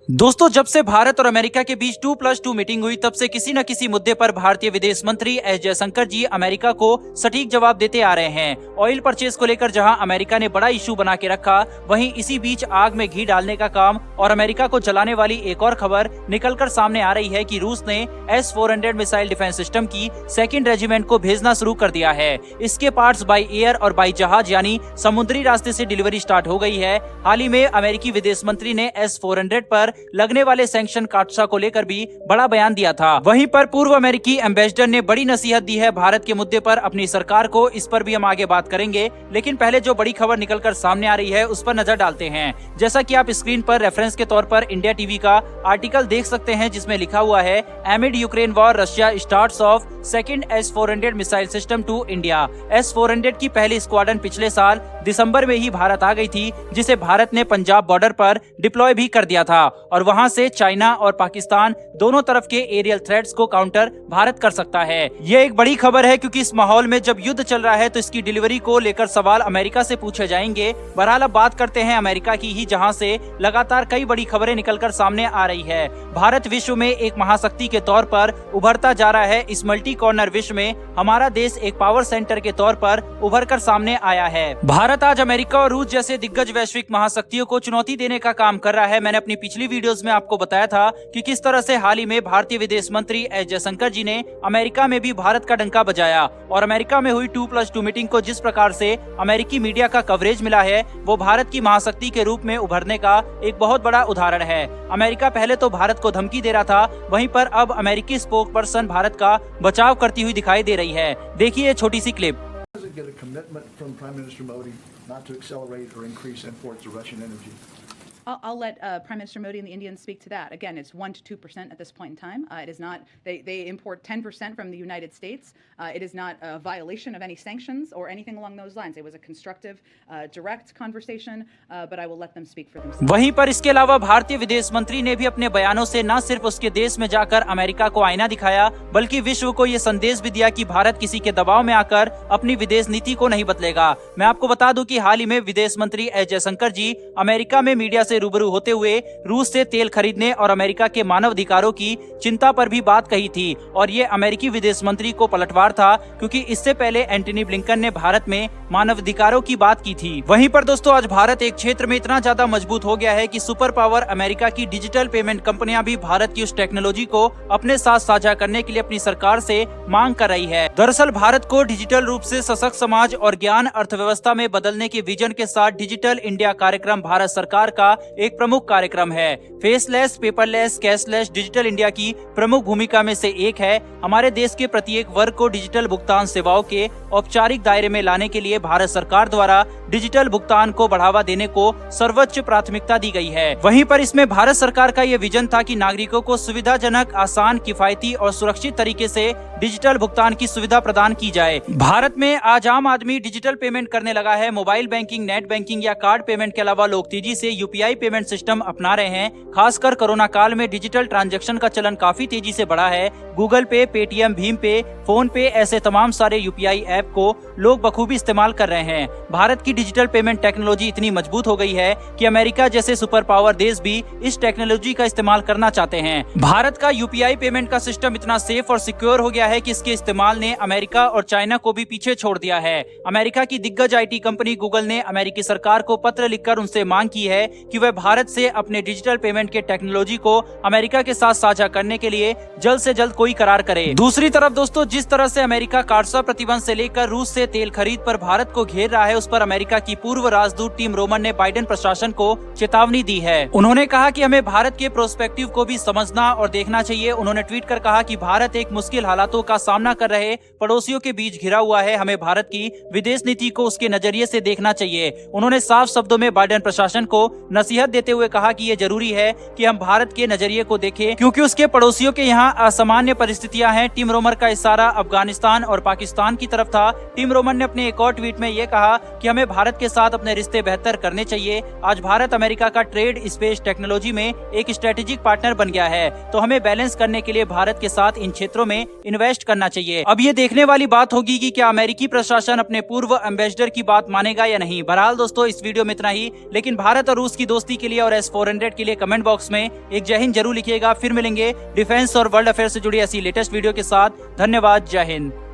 दोस्तों, जब से भारत और अमेरिका के बीच 2+2 मीटिंग हुई तब से किसी न किसी मुद्दे पर भारतीय विदेश मंत्री एस जयशंकर जी अमेरिका को सटीक जवाब देते आ रहे हैं। ऑयल परचेज को लेकर जहां अमेरिका ने बड़ा इशू बना के रखा, वहीं इसी बीच आग में घी डालने का काम और अमेरिका को जलाने वाली एक और खबर निकलकर सामने आ रही है कि रूस ने S-400 मिसाइल डिफेंस सिस्टम की 2nd रेजिमेंट को भेजना शुरू कर दिया है। इसके पार्ट्स बाई एयर और बाई जहाज यानी समुद्री रास्ते से डिलीवरी स्टार्ट हो गई है। हाल ही में अमेरिकी विदेश मंत्री ने S-400 पर लगने वाले सैंक्शन काटसा को लेकर भी बड़ा बयान दिया था। वहीं पर पूर्व अमेरिकी एम्बेसडर ने बड़ी नसीहत दी है भारत के मुद्दे पर अपनी सरकार को। इस पर भी हम आगे बात करेंगे, लेकिन पहले जो बड़ी खबर निकलकर सामने आ रही है उस पर नजर डालते हैं। जैसा कि आप स्क्रीन पर रेफरेंस के तौर पर इंडिया टीवी का आर्टिकल देख सकते हैं, जिसमें लिखा हुआ है amid Ukraine war Russia starts off 2nd S-400 missile system to India. S-400 की पहली स्क्वाड्रन पिछले साल दिसंबर में ही भारत आ गई थी, जिसे भारत ने पंजाब बॉर्डर पर डिप्लॉय भी कर दिया था और वहां से चाइना और पाकिस्तान दोनों तरफ के एरियल थ्रेट्स को काउंटर भारत कर सकता है। ये एक बड़ी खबर है क्योंकि इस माहौल में जब युद्ध चल रहा है तो इसकी डिलीवरी को लेकर सवाल अमेरिका से पूछे जाएंगे। बहरहाल अब बात करते हैं अमेरिका की ही, जहां से लगातार कई बड़ी खबरें निकलकर सामने आ रही है। भारत विश्व में एक महाशक्ति के तौर पर उभरता जा रहा है। इस मल्टी कॉर्नर विश्व में हमारा देश एक पावर सेंटर के तौर पर उभर कर सामने आया है। भारत आज अमेरिका और रूस जैसे दिग्गज वैश्विक महाशक्तियों को चुनौती देने का काम कर रहा है। मैंने अपनी पिछली वीडियोस में आपको बताया था कि किस तरह से हाल ही में भारतीय विदेश मंत्री एस जयशंकर जी ने अमेरिका में भी भारत का डंका बजाया और अमेरिका में हुई 2+2 मीटिंग को जिस प्रकार से अमेरिकी मीडिया का कवरेज मिला है वो भारत की महाशक्ति के रूप में उभरने का एक बहुत बड़ा उदाहरण है। अमेरिका पहले तो भारत को धमकी दे रहा था, वहीं पर अब अमेरिकी स्पोक पर्सन भारत का बचाव करती हुई दिखाई दे रही है। देखिए छोटी सी clip. Get a commitment from Prime Minister Modi not to accelerate or increase imports of Russian energy. I'll let Prime Minister Modi and the Indians speak to that. Again, it's 1 to 2% at this point in time. It is not. They import 10% from the United States. It is not a violation of any sanctions or anything along those lines. It was a constructive, direct conversation. But I will let them speak for themselves. वहीं पर इसके अलावा भारतीय विदेश मंत्री ने भी अपने बयानों से न सिर्फ उसके देश में जाकर अमेरिका को आईना दिखाया, बल्कि विश्व को ये संदेश भी दिया कि भारत किसी के दबाव में आकर अपनी विदेश नीति को नहीं बदलेगा। मैं आपको बता दूं कि हाल ही में विदेश मंत्री एस जयशंकर जी अमेरिका में मीडिया से रूबरू होते हुए रूस से तेल खरीदने और अमेरिका के मानव अधिकारों की चिंता पर भी बात कही थी और ये अमेरिकी विदेश मंत्री को पलटवार था, क्योंकि इससे पहले एंटनी ब्लिंकन ने भारत में मानव अधिकारों की बात की थी। वहीं पर दोस्तों आज भारत एक क्षेत्र में इतना ज्यादा मजबूत हो गया है कि सुपर पावर अमेरिका की डिजिटल पेमेंट कंपनियां भी भारत की उस टेक्नोलॉजी को अपने साथ साझा करने के लिए अपनी सरकार से मांग कर रही है। दरअसल भारत को डिजिटल रूप से सशक्त समाज और ज्ञान अर्थव्यवस्था में बदलने के विजन के साथ डिजिटल इंडिया कार्यक्रम भारत सरकार का एक प्रमुख कार्यक्रम है। Faceless, paperless, cashless digital India की प्रमुख भूमिका में से एक है। हमारे देश के प्रत्येक वर्ग को डिजिटल भुगतान सेवाओं के औपचारिक दायरे में लाने के लिए भारत सरकार द्वारा डिजिटल भुगतान को बढ़ावा देने को सर्वोच्च प्राथमिकता दी गई है। वहीं पर इसमें भारत सरकार का ये विजन था कि नागरिकों को सुविधाजनक, आसान, किफायती और सुरक्षित तरीके से डिजिटल भुगतान की सुविधा प्रदान की जाए। भारत में आज आम आदमी डिजिटल पेमेंट करने लगा है। मोबाइल बैंकिंग, नेट बैंकिंग या कार्ड पेमेंट के अलावा लोग तेजी से यूपीआई पेमेंट सिस्टम अपना रहे हैं। खासकर कोरोना काल में डिजिटल ट्रांजैक्शन का चलन काफी तेजी से बढ़ा है। गूगल पे, पेटीएम, भीम पे, फोन पे ऐसे तमाम सारे यूपीआई ऐप को लोग बखूबी इस्तेमाल कर रहे हैं। भारत की डिजिटल पेमेंट टेक्नोलॉजी इतनी मजबूत हो गई है कि अमेरिका जैसे सुपर पावर देश भी इस टेक्नोलॉजी का इस्तेमाल करना चाहते हैं। भारत का यूपीआई पेमेंट का सिस्टम इतना सेफ और सिक्योर हो गया है कि इसके इस्तेमाल ने अमेरिका और चाइना को भी पीछे छोड़ दिया है। अमेरिका की दिग्गज आईटी कंपनी गूगल ने अमेरिकी सरकार को पत्र लिखकर उनसे मांग की है कि वह भारत से अपने डिजिटल पेमेंट के टेक्नोलॉजी को अमेरिका के साथ साझा करने के लिए जल्द से जल्द कोई करार करे। दूसरी तरफ दोस्तों, जिस तरह से अमेरिका काटसा प्रतिबंध से लेकर रूस से तेल खरीद पर भारत को घेर रहा है, उस पर अमेरिका की पूर्व राजदूत टिम रोमन ने बाइडेन प्रशासन को चेतावनी दी है। उन्होंने कहा कि हमें भारत के प्रोस्पेक्टिव को भी समझना और देखना चाहिए। उन्होंने ट्वीट कर कहा कि भारत एक मुश्किल हालातों का सामना कर रहे पड़ोसियों के बीच घिरा हुआ है। हमें भारत की विदेश नीति को उसके नजरिए से देखना चाहिए। उन्होंने साफ शब्दों में बाइडेन प्रशासन को नसीहत देते हुए कहा कि ये जरूरी है कि हम भारत के नजरिए को देखें, क्योंकि उसके पड़ोसियों के यहाँ असामान्य परिस्थितियां हैं। टिम रोमन का इशारा अफगानिस्तान और पाकिस्तान की तरफ था। टिम रोमन ने अपने एक और ट्वीट में ये कहा कि हमें भारत के साथ अपने रिश्ते बेहतर करने चाहिए। आज भारत अमेरिका का ट्रेड, स्पेस, टेक्नोलॉजी में एक स्ट्रेटेजिक पार्टनर बन गया है, तो हमें बैलेंस करने के लिए भारत के साथ इन क्षेत्रों में इन्वेस्ट करना चाहिए। अब ये देखने वाली बात होगी कि क्या अमेरिकी प्रशासन अपने पूर्व एम्बेसडर की बात मानेगा या नहीं। बहरहाल दोस्तों इस वीडियो में इतना ही, लेकिन भारत और रूस की दोस्ती के लिए और S400 के लिए कमेंट बॉक्स में एक जय हिंद जरूर लिखिएगा। फिर मिलेंगे डिफेंस और वर्ल्ड अफेयर से जुड़ी ऐसी लेटेस्ट वीडियो के साथ। धन्यवाद। जय हिंद।